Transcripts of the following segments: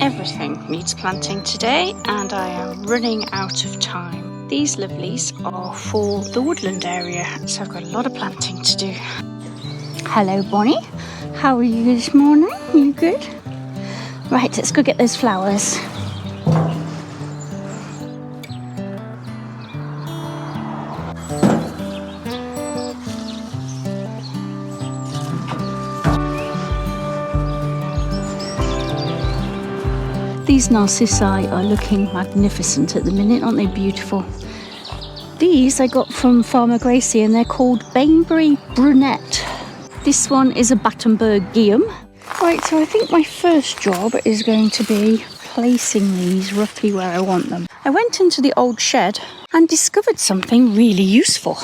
Everything needs planting today, and I am running out of time. These lovelies are for the Woodland area, so I've got a lot of planting to do. Hello, Bonnie. How are you this morning? You good? Right, let's go get those flowers. These narcissi are looking magnificent at the minute, aren't they beautiful? These I got from Farmer Gracie and they're called Bainbury Brunette. This one is a Battenberg Guillaume. Right, so I think my first job is going to be placing these roughly where I want them. I went into the old shed and discovered something really useful.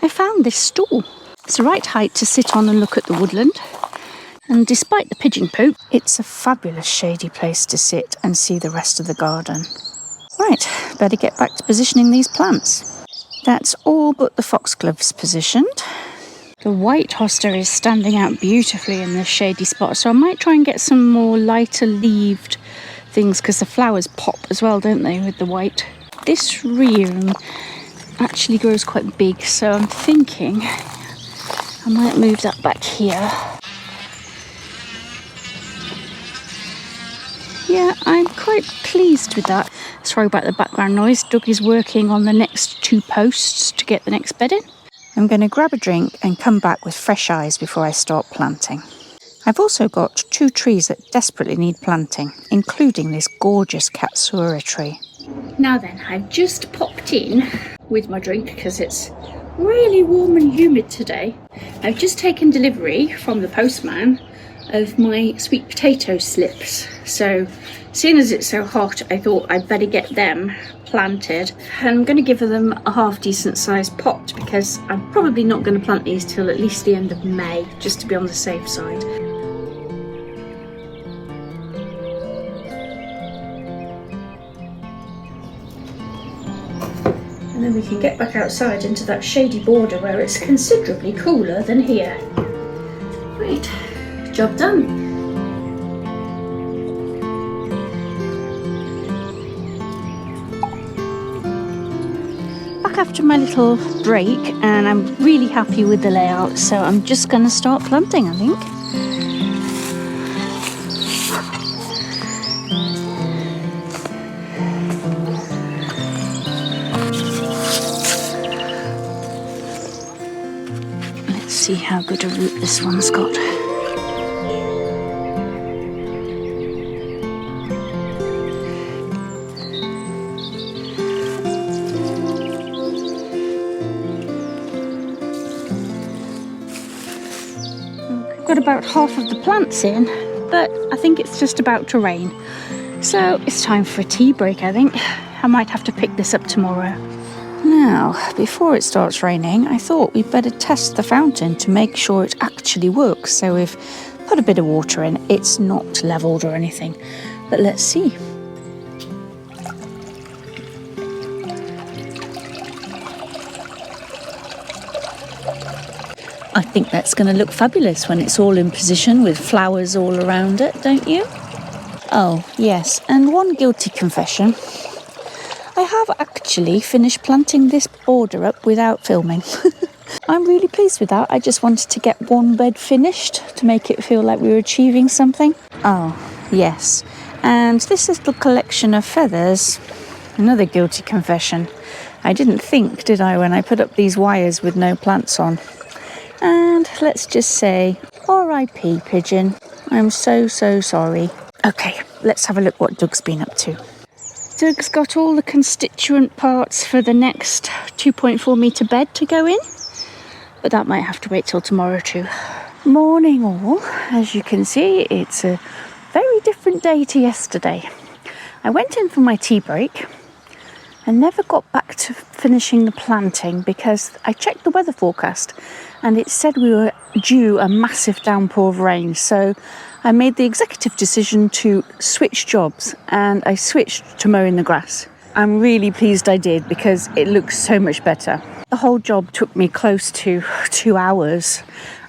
I found this stool. It's the right height to sit on and look at the woodland. And despite the pigeon poop, it's a fabulous shady place to sit and see the rest of the garden. Right, better get back to positioning these plants. That's all but the foxgloves positioned. The white hosta is standing out beautifully in this shady spot, so I might try and get some more lighter leaved things because the flowers pop as well, don't they, with the white. This rheum actually grows quite big, so I'm thinking I might move that back here. Yeah, I'm quite pleased with that. Sorry about the background noise. Doug is working on the next 2 posts to get the next bed in. I'm going to grab a drink and come back with fresh eyes before I start planting. I've also got 2 trees that desperately need planting, including this gorgeous Katsura tree. Now then, I've just popped in with my drink because it's really warm and humid today. I've just taken delivery from the postman of my sweet potato slips. So, seeing as it's so hot, I thought I'd better get them planted. I'm going to give them a half decent sized pot because I'm probably not going to plant these till at least the end of May, just to be on the safe side. And then we can get back outside into that shady border where it's considerably cooler than here. Right. Job done. Back after my little break, and I'm really happy with the layout, so I'm just going to start planting, I think. Let's see how good a root this one's got. Got about half of the plants in, but I think it's just about to rain. So it's time for a tea break, I think. I might have to pick this up tomorrow. Now, before it starts raining, I thought we'd better test the fountain to make sure it actually works. So we've put a bit of water in. It's not levelled or anything, but let's see. I think that's going to look fabulous when it's all in position with flowers all around it, don't you? Oh, yes, and one guilty confession. I have actually finished planting this border up without filming. I'm really pleased with that. I just wanted to get one bed finished to make it feel like we were achieving something. Oh, yes. And this little collection of feathers, another guilty confession. I didn't think, did I, when I put up these wires with no plants on. And let's just say, R.I.P. pigeon. I'm so sorry. Okay, let's have a look what Doug's been up to. Doug's got all the constituent parts for the next 2.4 metre bed to go in, but that might have to wait till tomorrow too. Morning all. As you can see, it's a very different day to yesterday. I went in for my tea break and never got back to finishing the planting because I checked the weather forecast and it said we were due a massive downpour of rain. So I made the executive decision to switch jobs and I switched to mowing the grass. I'm really pleased I did because it looks so much better. The whole job took me close to 2 hours,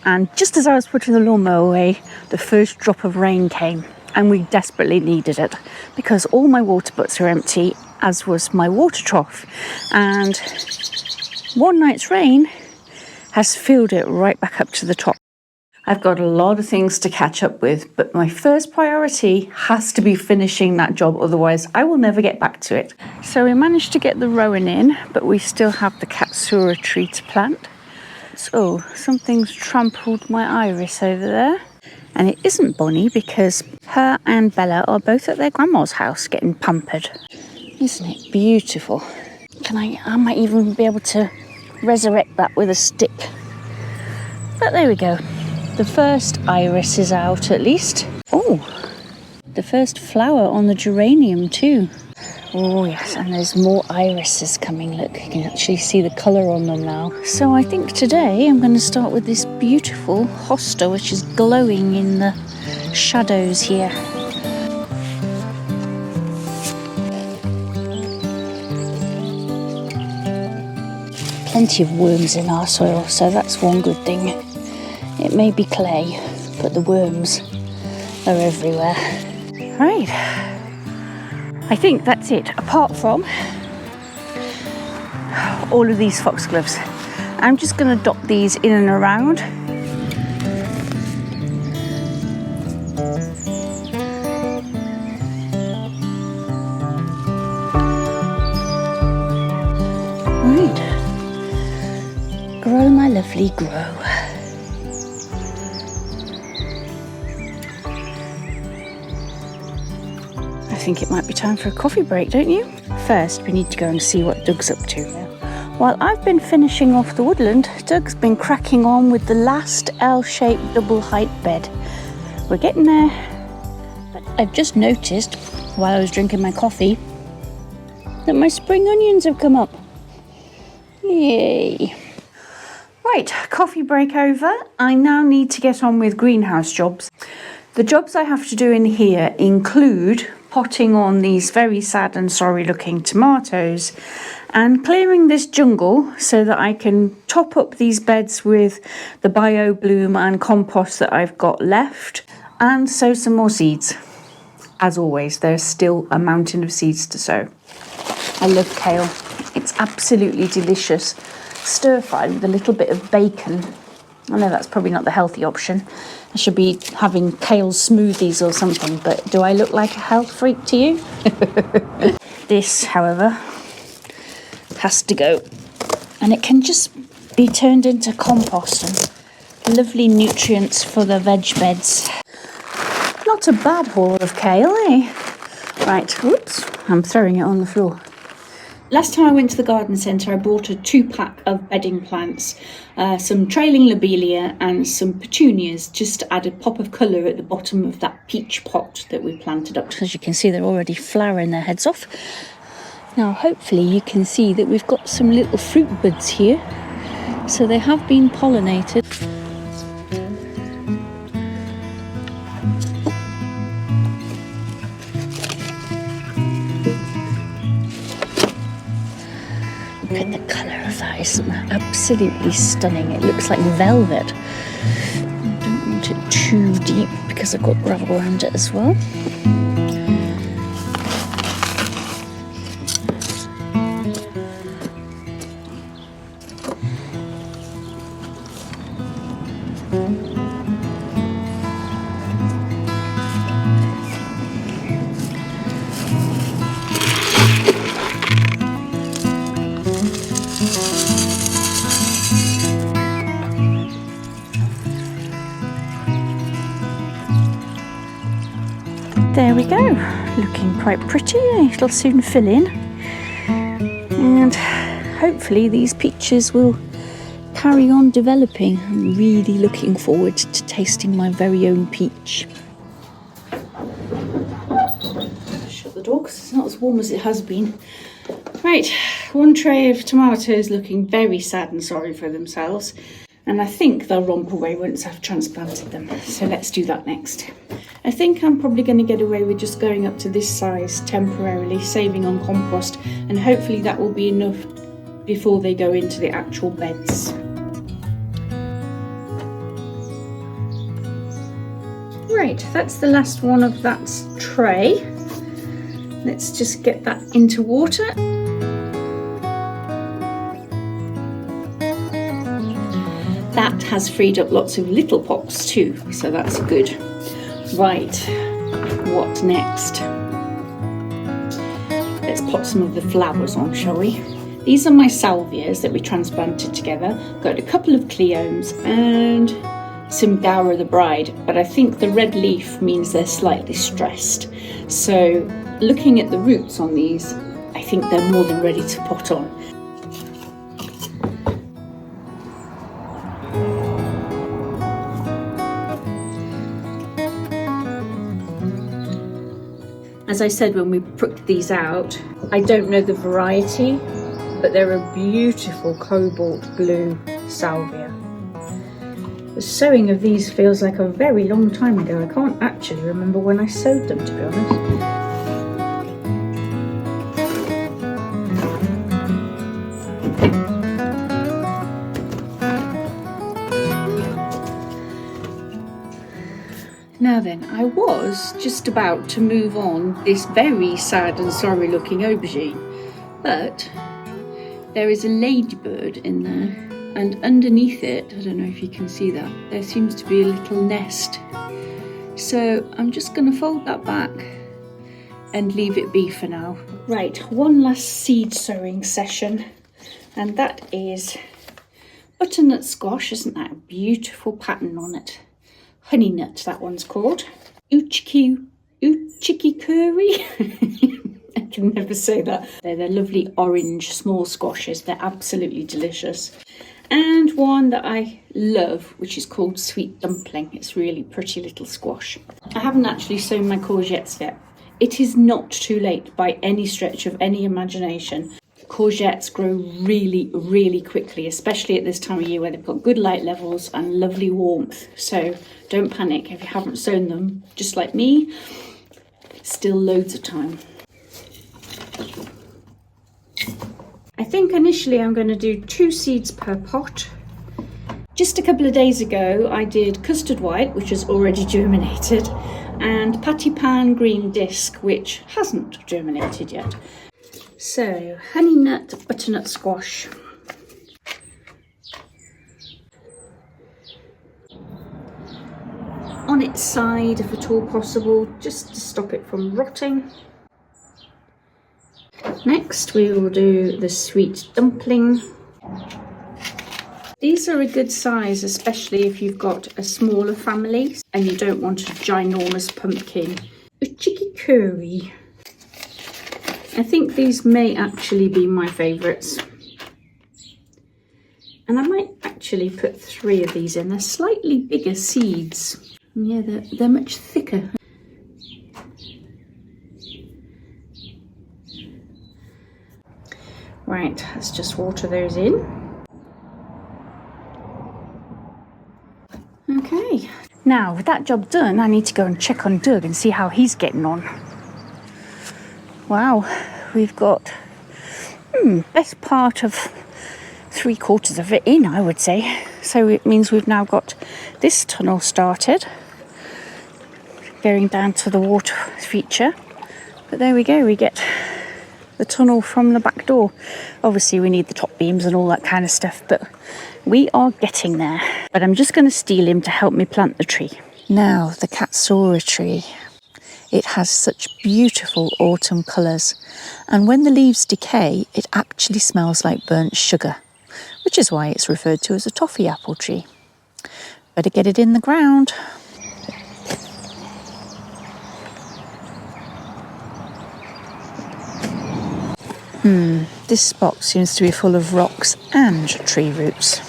and just as I was putting the lawnmower away, the first drop of rain came. and we desperately needed it because all my water butts are empty, as was my water trough, and one night's rain has filled it right back up to the top. I've got a lot of things to catch up with, but my first priority has to be finishing that job, otherwise I will never get back to it. So we managed to get the rowan in, but we still have the Katsura tree to plant. So something's trampled my iris over there. And it isn't Bonnie because her and Bella are both at their grandma's house getting pampered. Isn't it beautiful? I might even be able to resurrect that with a stick. But there we go. The first iris is out at least. Oh, the first flower on the geranium too. Oh yes, and there's more irises coming. Look, you can actually see the colour on them now. So I think today I'm going to start with this beautiful hosta, which is glowing in the shadows here. Plenty of worms in our soil, so that's one good thing. It may be clay, but the worms are everywhere. Right, I think that's it, apart from all of these foxgloves. I'm just going to dot these in and around. Right, grow my lovely grow. I think it might be time for a coffee break, don't you? First, we need to go and see what Doug's up to. While I've been finishing off the woodland, Doug's been cracking on with the last L-shaped double height bed. We're getting there. But I've just noticed, while I was drinking my coffee, that my spring onions have come up. Yay. Right, coffee break over. I now need to get on with greenhouse jobs. The jobs I have to do in here include potting on these very sad and sorry looking tomatoes and clearing this jungle so that I can top up these beds with the bio bloom and compost that I've got left and sow some more seeds. As always, there's still a mountain of seeds to sow. I love kale. It's absolutely delicious. Stir fried with a little bit of bacon. I know that's probably not the healthy option. I should be having kale smoothies or something, but do I look like a health freak to you? This, however, has to go. And it can just be turned into compost and lovely nutrients for the veg beds. Not a bad haul of kale, eh? Right, whoops, I'm throwing it on the floor. Last time I went to the garden centre, I bought a 2-pack of bedding plants, some trailing lobelia and some petunias, just to add a pop of colour at the bottom of that peach pot that we planted up. As you can see, they're already flowering their heads off. Now, hopefully you can see that we've got some little fruit buds here. So they have been pollinated. Look at the colour of that, isn't that absolutely stunning? It looks like velvet. I don't want it too deep because I've got gravel around it as well. There we go, looking quite pretty. It'll soon fill in, and hopefully these peaches will carry on developing. I'm really looking forward to tasting my very own peach. Shut the door because it's not as warm as it has been. Right, one tray of tomatoes looking very sad and sorry for themselves, and I think they'll romp away once I've transplanted them, so let's do that next. I think I'm probably going to get away with just going up to this size temporarily, saving on compost, and hopefully that will be enough before they go into the actual beds. Right, that's the last one of that tray. Let's just get that into water. That has freed up lots of little pots too, so that's good. Right, what next? Let's put some of the flowers on, shall we? These are my salvias that we transplanted together. Got a couple of cleomes and some Gaura the Bride, but I think the red leaf means they're slightly stressed. So looking at the roots on these, I think they're more than ready to pot on. As I said when we pricked these out, I don't know the variety, but they're a beautiful cobalt blue salvia. The sowing of these feels like a very long time ago. I can't actually remember when I sowed them, to be honest. Now then, I was just about to move on this very sad and sorry looking aubergine, but there is a ladybird in there, and underneath it, I don't know if you can see that, there seems to be a little nest. So I'm just going to fold that back and leave it be for now. Right, one last seed sowing session, and that is butternut squash. Isn't that a beautiful pattern on it? Honey nut, that one's called. Uchiki curry. I can never say that. They're lovely orange small squashes. They're absolutely delicious. And one that I love, which is called sweet dumpling. It's really pretty little squash. I haven't actually sown my courgettes yet. It is not too late by any stretch of any imagination. Courgettes grow really, really quickly, especially at this time of year where they've got good light levels and lovely warmth. So don't panic if you haven't sown them, just like me. Still loads of time. I think initially I'm going to do 2 seeds per pot. Just a couple of days ago I did custard white, which has already germinated, and patty pan green disc, which hasn't germinated yet. So, honey nut butternut squash. On its side, if at all possible, just to stop it from rotting. Next, we will do the sweet dumpling. These are a good size, especially if you've got a smaller family and you don't want a ginormous pumpkin. Uchiki curry. I think these may actually be my favourites. And I might actually put 3 of these in. They're slightly bigger seeds. Yeah, they're much thicker. Right, let's just water those in. Okay. Now, with that job done, I need to go and check on Doug and see how he's getting on. Wow, we've got best part of 3/4 of it in, I would say. So it means we've now got this tunnel started, going down to the water feature. But there we go, we get the tunnel from the back door. Obviously we need the top beams and all that kind of stuff, but we are getting there. But I'm just going to steal him to help me plant the tree. Now, the Katsura tree. It has such beautiful autumn colours, and when the leaves decay, it actually smells like burnt sugar, which is why it's referred to as a toffee apple tree. Better get it in the ground. This spot seems to be full of rocks and tree roots.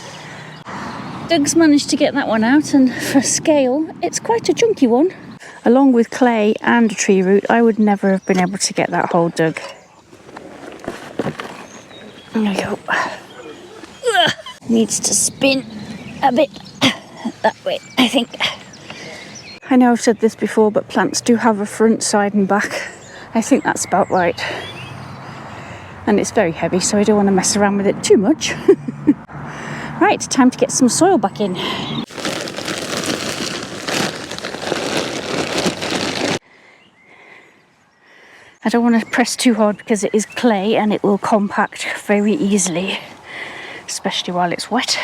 Doug's managed to get that one out, and for scale, it's quite a chunky one. Along with clay and a tree root, I would never have been able to get that whole dug. There we go. Needs to spin a bit that way, I think. I know I've said this before, but plants do have a front, side and back. I think that's about right. And it's very heavy, so I don't want to mess around with it too much. Right, time to get some soil back in. I don't want to press too hard because it is clay and it will compact very easily, especially while it's wet.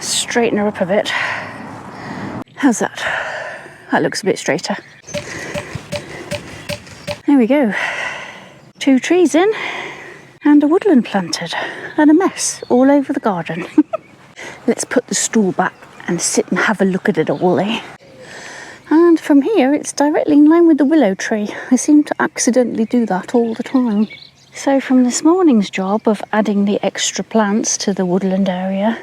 Straighten her up a bit. How's that? That looks a bit straighter. There we go. 2 trees in and a woodland planted and a mess all over the garden. Let's put the stool back and sit and have a look at it all, eh? And from here it's directly in line with the willow tree. I seem to accidentally do that all the time. So from this morning's job of adding the extra plants to the woodland area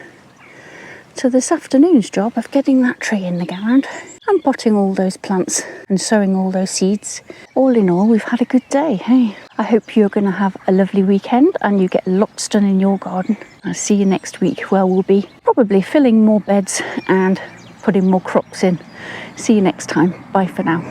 to this afternoon's job of getting that tree in the ground and potting all those plants and sowing all those seeds. All in all, we've had a good day, hey? I hope you're going to have a lovely weekend and you get lots done in your garden. I'll see you next week where we'll be probably filling more beds and putting more crops in. See you next time. Bye for now.